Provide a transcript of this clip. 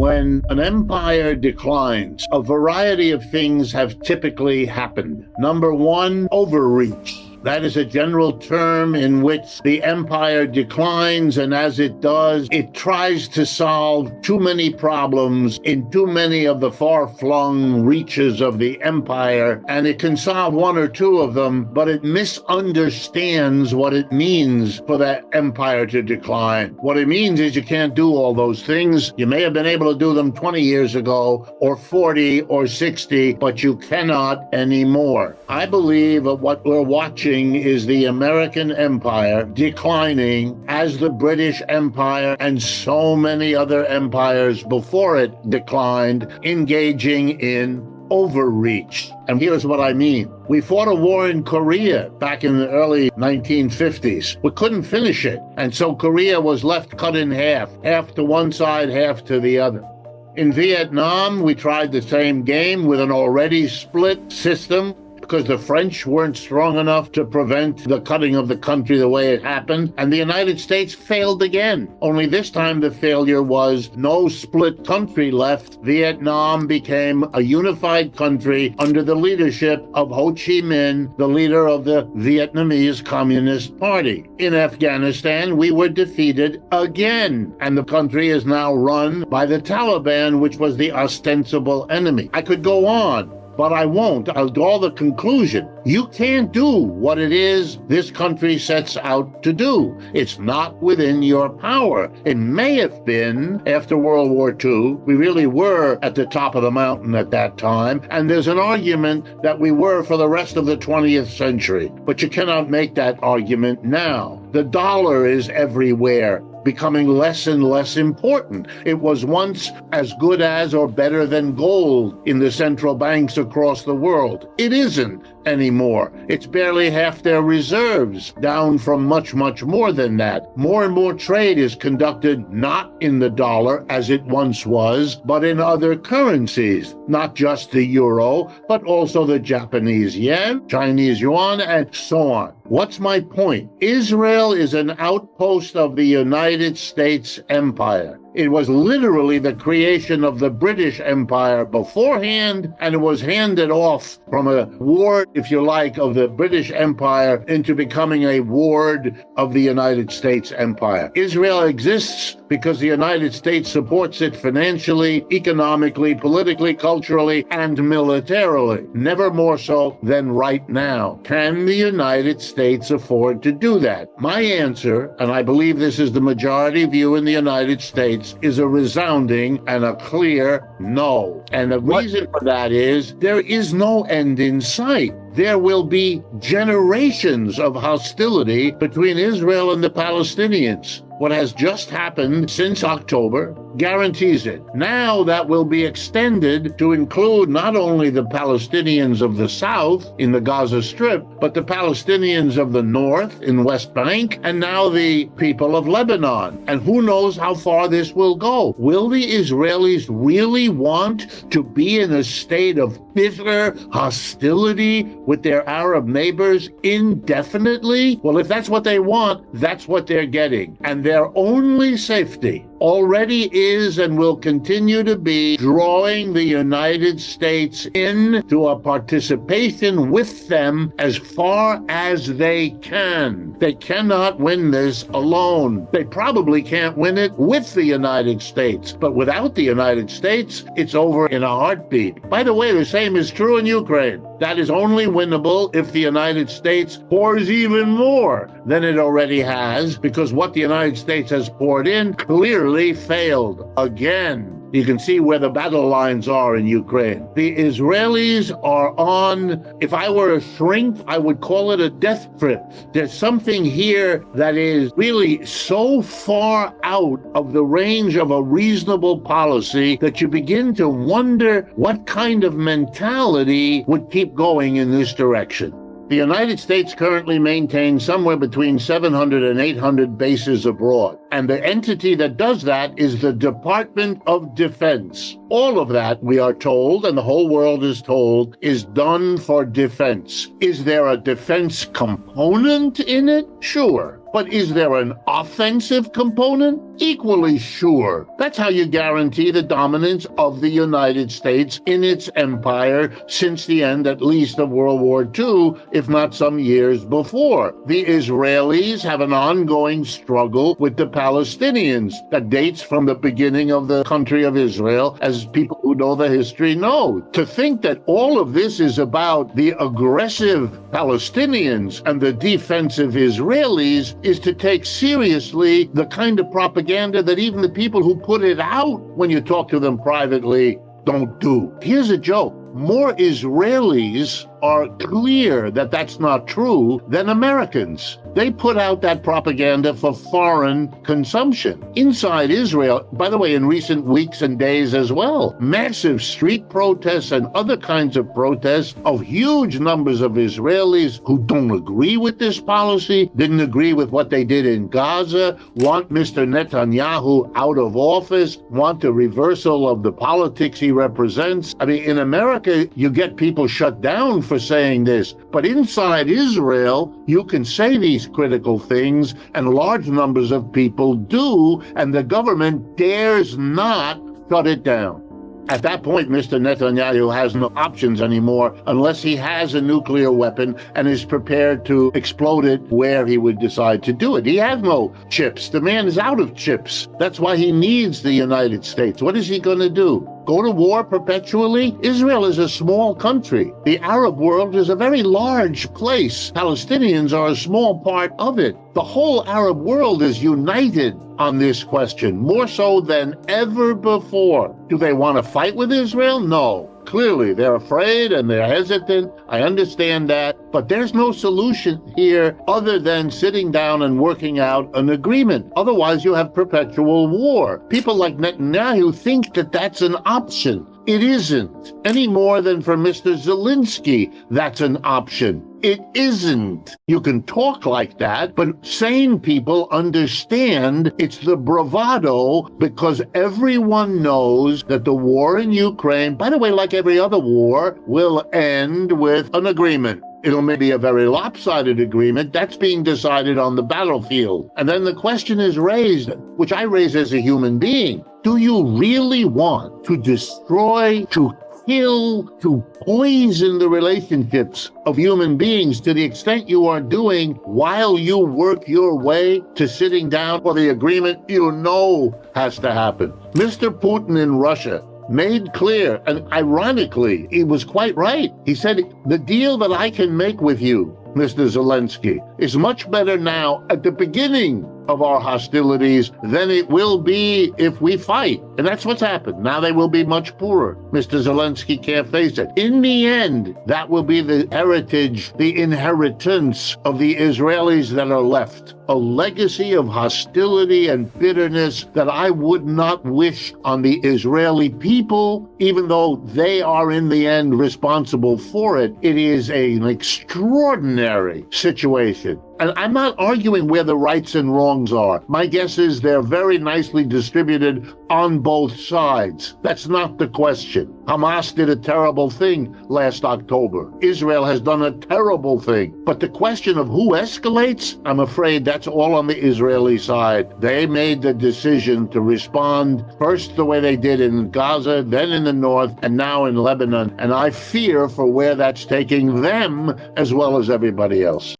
When an empire declines, a variety of things have typically happened. Number one, overreach. That is a general term in which the empire declines, and as it does, it tries to solve too many problems in too many of the far-flung reaches of the empire, and it can solve one or two of them, but it misunderstands what it means for that empire to decline. What it means is you can't do all those things. You may have been able to do them 20 years ago, or 40 or 60, but you cannot anymore. I believe that what we're watching is the American empire declining as the British Empire and so many other empires before it declined, engaging in overreach. And here's what I mean. We fought a war in Korea back in the early 1950s. We couldn't finish it. And so Korea was left cut in half to one side, half to the other. In Vietnam, we tried the same game with an already split system, because the French weren't strong enough to prevent the cutting of the country the way it happened, and the United States failed again. Only this time the failure was no split country left. Vietnam became a unified country under the leadership of Ho Chi Minh, the leader of the Vietnamese Communist Party. In Afghanistan, we were defeated again, and the country is now run by the Taliban, which was the ostensible enemy. I could go on, but I won't. I'll draw the conclusion. You can't do what it is this country sets out to do. It's not within your power. It may have been after World War II. We really were at the top of the mountain at that time. And there's an argument that we were for the rest of the 20th century. But you cannot make that argument now. The dollar is everywhere, becoming less and less important. It was once as good as or better than gold in the central banks across the world. It isn't anymore. It's barely half their reserves, down from much, much more than that. More and more trade is conducted not in the dollar as it once was, but in other currencies, not just the euro, but also the Japanese yen, Chinese yuan, and so on. What's my point? Israel is an outpost of the United States empire. It was literally the creation of the British Empire beforehand, and it was handed off from a ward, if you like, of the British Empire into becoming a ward of the United States Empire. Israel exists because the United States supports it financially, economically, politically, culturally, and militarily. Never more so than right now. Can the United States afford to do that? My answer, and I believe this is the majority view in the United States, is a resounding and a clear no. And the reason for that is there is no end in sight. There will be generations of hostility between Israel and the Palestinians. What has just happened since October guarantees it. Now that will be extended to include not only the Palestinians of the south in the Gaza Strip, but the Palestinians of the north in West Bank, and now the people of Lebanon. And who knows how far this will go. Will the Israelis really want to be in a state of bitter hostility with their Arab neighbors indefinitely? Well, if that's what they want, that's what they're getting. And their only safety already is and will continue to be drawing the United States into a participation with them as far as they can. They cannot win this alone. They probably can't win it with the United States. But without the United States, it's over in a heartbeat. By the way, the same is true in Ukraine. That is only winnable if the United States pours even more than it already has, because what the United States has poured in clearly failed again. You can see where the battle lines are in Ukraine. The Israelis are on, if I were a shrink, I would call it a death trip. There's something here that is really so far out of the range of a reasonable policy that you begin to wonder what kind of mentality would keep going in this direction. The United States currently maintains somewhere between 700 and 800 bases abroad. And the entity that does that is the Department of Defense. All of that, we are told, and the whole world is told, is done for defense. Is there a defense component in it? Sure. But is there an offensive component? Equally sure. That's how you guarantee the dominance of the United States in its empire since the end, at least, of World War II, if not some years before. The Israelis have an ongoing struggle with the Palestinians that dates from the beginning of the country of Israel, as people who know the history know. To think that all of this is about the aggressive Palestinians and the defensive Israelis is to take seriously the kind of propaganda that even the people who put it out when you talk to them privately don't do. Here's a joke. More Israelis are clear that that's not true than Americans. They put out that propaganda for foreign consumption. Inside Israel, by the way, in recent weeks and days as well, massive street protests and other kinds of protests of huge numbers of Israelis who don't agree with this policy, didn't agree with what they did in Gaza, want Mr. Netanyahu out of office, want a reversal of the politics he represents. I mean, in America, you get people shut down for saying this, but inside Israel, you can say these critical things, and large numbers of people do, and the government dares not shut it down. At that point, Mr. Netanyahu has no options anymore unless he has a nuclear weapon and is prepared to explode it where he would decide to do it. He has no chips. The man is out of chips. That's why he needs the United States. What is he going to do? Go to war perpetually? Israel is a small country. The Arab world is a very large place. Palestinians are a small part of it. The whole Arab world is united on this question, more so than ever before. Do they want to fight with Israel? No. Clearly, they're afraid and they're hesitant. I understand that. But there's no solution here other than sitting down and working out an agreement. Otherwise, you have perpetual war. People like Netanyahu think that that's an option. It isn't, any more than for Mr. Zelensky that's an option. It isn't. You can talk like that, but sane people understand it's the bravado because everyone knows that the war in Ukraine, by the way, like every other war, will end with an agreement. It'll maybe be a very lopsided agreement. That's being decided on the battlefield. And then the question is raised, which I raise as a human being. Do you really want to destroy, to kill, to poison the relationships of human beings to the extent you are doing while you work your way to sitting down for the agreement you know has to happen? Mr. Putin in Russia made clear, and ironically, he was quite right. He said, the deal that I can make with you, Mr. Zelensky, is much better now at the beginning of our hostilities than it will be if we fight. And that's what's happened. Now they will be much poorer. Mr. Zelensky can't face it. In the end, that will be the heritage, the inheritance of the Israelis that are left. A legacy of hostility and bitterness that I would not wish on the Israeli people, even though they are in the end responsible for it. It is an extraordinary situation. And I'm not arguing where the rights and wrongs are. My guess is they're very nicely distributed on both sides. That's not the question. Hamas did a terrible thing last October. Israel has done a terrible thing. But the question of who escalates, I'm afraid that's all on the Israeli side. They made the decision to respond first the way they did in Gaza, then in the north, and now in Lebanon. And I fear for where that's taking them as well as everybody else.